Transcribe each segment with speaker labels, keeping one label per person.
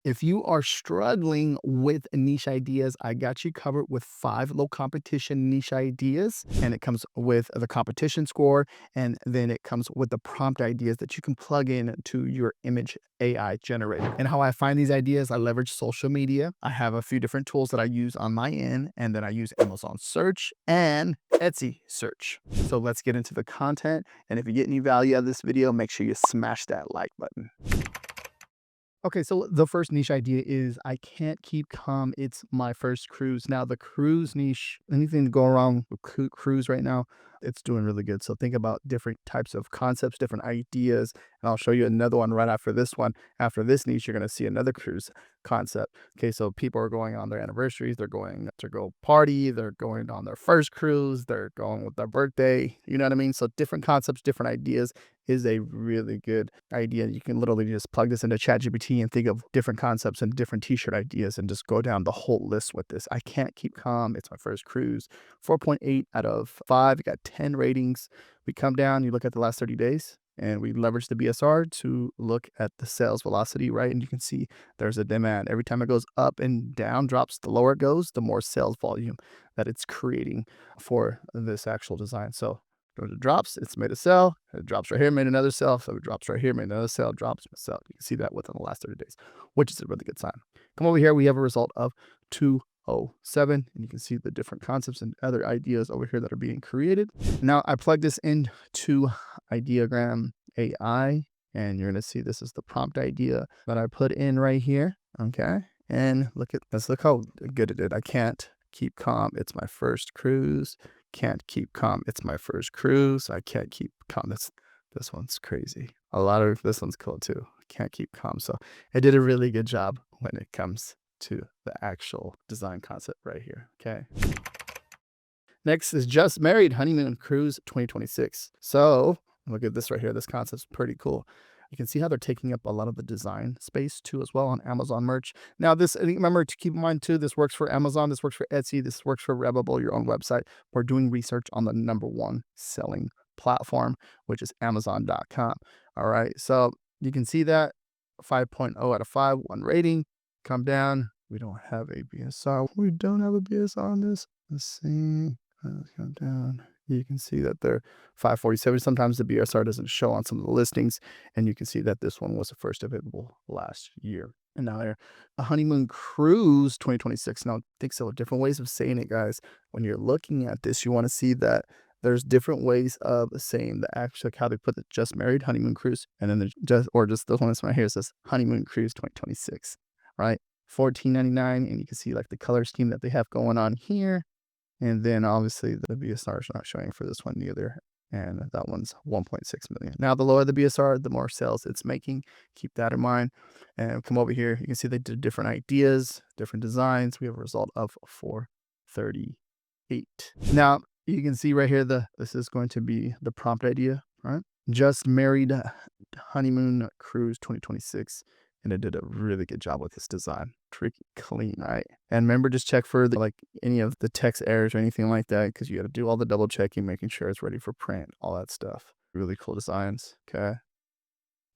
Speaker 1: If you are struggling with niche ideas, I got you covered with 5 low competition niche ideas. And it comes with the competition score. And then it comes with the prompt ideas that you can plug in to your image AI generator. And how I find these ideas, I leverage social media. I have a few different tools that I use on my end, and then I use Amazon search and Etsy search. So let's get into the content. And if you get any value out of this video, make sure you smash that like button. Okay, so the first niche idea is I can't keep calm. It's my first cruise. Now, the cruise niche, anything to go wrong with cruise right now, it's doing really good. So think about different types of concepts, different ideas, and I'll show you another one right after this one. After this niche, you're going to see another cruise concept. Okay, so people are going on their anniversaries, they're going to go party, they're going on their first cruise, they're going with their birthday. You know what I mean? So different concepts, different ideas is a really good idea. You can literally just plug this into ChatGPT and think of different concepts and different t-shirt ideas and just go down the whole list with this. I can't keep calm. It's my first cruise. 4.8 out of 5. You got 10 ratings. We come down, you look at the last 30 days, and we leverage the BSR to look at the sales velocity, right? And you can see there's a demand. Every time it goes up and down, drops, the lower it goes, the more sales volume that it's creating for this actual design. So when it drops, it's made a sell. It drops right here, made another sell. So it drops right here, made another sell, drops, sell. You can see that within the last 30 days, which is a really good sign. Come over here, we have a result of 207, and you can see the different concepts and other ideas over here that are being created. Now I plug this into Ideogram AI, and you're gonna see this is the prompt idea that I put in right here. Okay, and let's look how good it did. I can't keep calm. It's my first cruise. Can't keep calm. It's my first cruise. I can't keep calm. This one's crazy. This one's cool too. Can't keep calm. So it did a really good job when it comes to the actual design concept right here. Okay. Next is Just Married Honeymoon Cruise 2026. So look at this right here. This concept's pretty cool. You can see how they're taking up a lot of the design space too as well on Amazon merch. Now this, remember to keep in mind too, this works for Amazon, this works for Etsy, this works for Redbubble, your own website. We're doing research on the #1 selling platform, which is Amazon.com. All right, so you can see that 5.0 out of 5, 1 rating. Come down. We don't have a BSR. We don't have a BSR on this. Let's see. Let's come down. You can see that they're 547. Sometimes the BSR doesn't show on some of the listings, and you can see that this one was the first available last year. And now they're a honeymoon cruise 2026. Now, think so. Different ways of saying it, guys. When you're looking at this, you want to see that there's different ways of saying the actual how they put the just married honeymoon cruise, and then there's just this one that's right here says honeymoon cruise 2026, right? $14.99, and you can see like the color scheme that they have going on here. And then obviously the BSR is not showing for this one either. And that one's 1.6 million. Now, the lower the BSR, the more sales it's making. Keep that in mind. And come over here. You can see they did different ideas, different designs. We have a result of 438. Now, you can see right here, this is going to be the prompt idea, right? Just Married Honeymoon Cruise 2026. And it did a really good job with this design. Tricky clean, right? And remember, just check for any of the text errors or anything like that, because you got to do all the double checking, making sure it's ready for print, all that stuff. Really cool designs. Okay.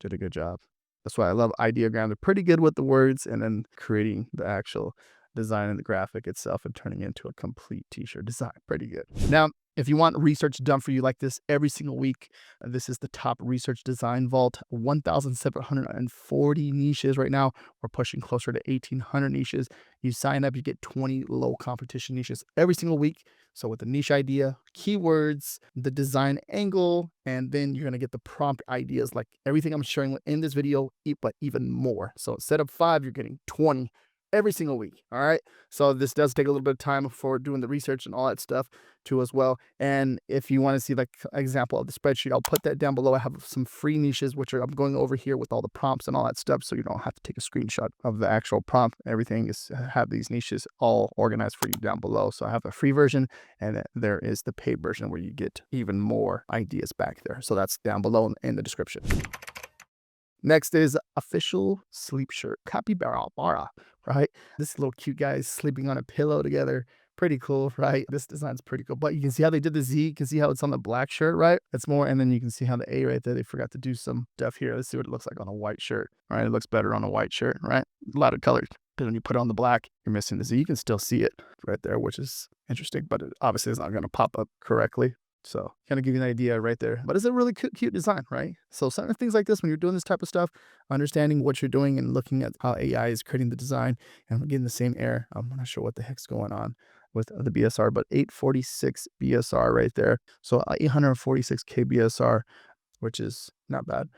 Speaker 1: Did a good job. That's why I love Ideogram. They're pretty good with the words and then creating the actual design and the graphic itself and turning it into a complete t-shirt design. Pretty good. Now, if you want research done for you like this every single week, this is the top research design vault. 1,740 niches right now. We're pushing closer to 1,800 niches. You sign up, you get 20 low competition niches every single week. So with the niche idea, keywords, the design angle, and then you're going to get the prompt ideas, like everything I'm sharing in this video, but even more. So instead of 5, you're getting 20 every single week. All right. So this does take a little bit of time for doing the research and all that stuff too as well. And if you want to see like an example of the spreadsheet, I'll put that down below. I have some free niches, which I'm going over here with all the prompts and all that stuff. So you don't have to take a screenshot of the actual prompt. Everything is have these niches all organized for you down below. So I have a free version, and there is the paid version where you get even more ideas back there. So that's down below in the description. Next is official sleep shirt, capybara, right? This little cute guy is sleeping on a pillow together. Pretty cool, right? This design's pretty cool. But you can see how they did the Z. You can see how it's on the black shirt, right? It's more, and then you can see how the A right there, they forgot to do some stuff here. Let's see what it looks like on a white shirt. All right, it looks better on a white shirt, right? A lot of colors. But when you put it on the black, you're missing the Z. You can still see it right there, which is interesting, but it obviously is not going to pop up correctly. So kind of give you an idea right there. But it's a really cute design, right? So some of things like this, when you're doing this type of stuff, understanding what you're doing and looking at how AI is creating the design, and we're getting the same air. I'm not sure what the heck's going on with the BSR, but 846 BSR right there. So 846 kBSR, which is not bad.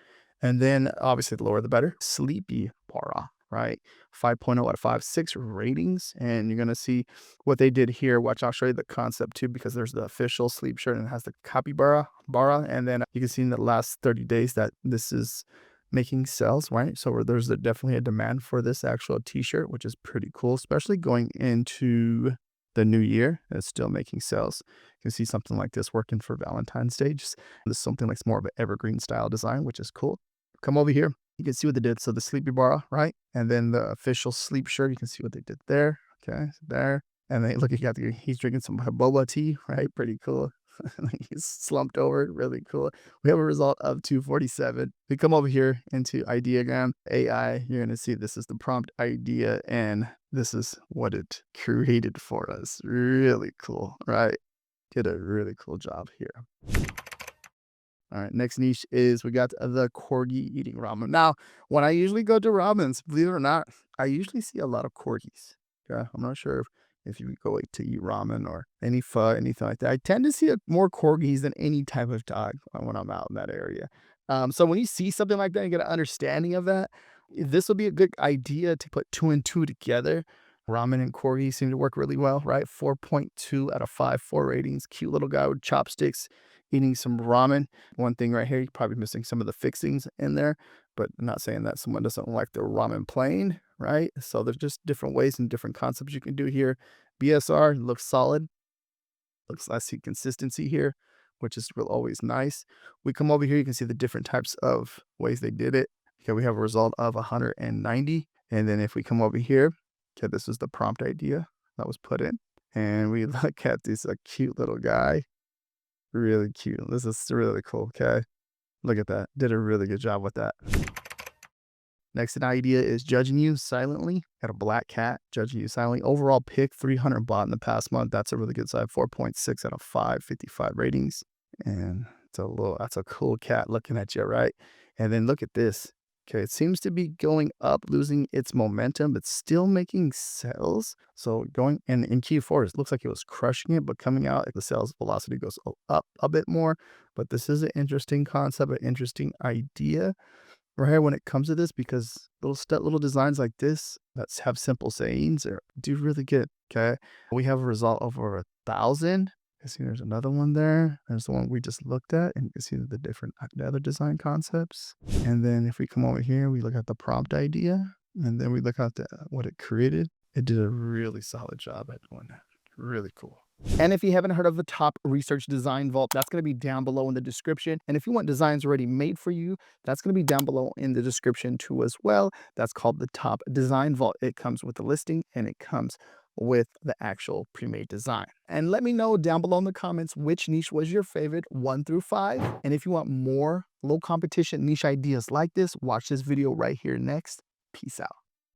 Speaker 1: And then obviously the lower the better. Sleepy para, right? 5.0 out of 5, 6 ratings. And you're going to see what they did here. Watch, I'll show you the concept too, because there's the official sleep shirt and it has the capybara. And then you can see in the last 30 days that this is making sales, right? So there's definitely a demand for this actual t-shirt, which is pretty cool, especially going into the new year. It's still making sales. You can see something like this working for Valentine's Day. Just this is something like more of an evergreen style design, which is cool. Come over here. You can see what they did. So the sleepy bar, right? And then the official sleep shirt, you can see what they did there. Okay, so there. And then look, he's drinking some boba tea, right? Pretty cool. He's slumped over, really cool. We have a result of 247. We come over here into ideogram AI. You're going to see this is the prompt idea, and this is what it created for us. Really cool, right? Did a really cool job here. All right, next niche is we got the Corgi eating ramen. Now, when I usually go to ramens, believe it or not, I usually see a lot of Corgis. Okay, I'm not sure if you go to eat ramen or any pho, anything like that. I tend to see more Corgis than any type of dog when I'm out in that area. So when you see something like that, you get an understanding of that. This will be a good idea to put 2 and 2 together. Ramen and Corgi seem to work really well, right? 4.2 out of 5, 4 ratings. Cute little guy with chopsticks eating some ramen. One thing right here, you're probably missing some of the fixings in there, but I'm not saying that someone doesn't like the ramen plain, right? So there's just different ways and different concepts you can do here. BSR looks solid. I see consistency here, which is always nice. We come over here, you can see the different types of ways they did it. Okay, we have a result of 190. And then if we come over here, okay, this is the prompt idea that was put in. And we look at this cute little guy. Really cute. This is really cool, okay? Look at that. Did a really good job with that. Next idea is judging you silently. Got a black cat judging you silently. Overall pick 300 bought in the past month. That's a really good side. 4.6 out of 5, 55 ratings. And that's a cool cat looking at you, right? And then look at this. Okay, it seems to be going up, losing its momentum, but still making sales. So going in Q4, it looks like it was crushing it, but coming out, the sales velocity goes up a bit more. But this is an interesting concept, an interesting idea right here when it comes to this, because little designs like this that have simple sayings do really good. Okay, we have a result of over 1,000. You see there's another one there. There's the one we just looked at, and you can see the other design concepts. And then if we come over here, we look at the prompt idea, and then we look at what it created. It did a really solid job at doing that. Really cool. And if you haven't heard of the Top Research Design Vault, that's going to be down below in the description. And if you want designs already made for you, that's going to be down below in the description too as well. That's called the Top Design Vault. It comes with the listing, and it comes with the actual pre-made design. And let me know down below in the comments which niche was your favorite, 1 through 5. And if you want more low competition niche ideas like this, watch this video right here next. Peace out.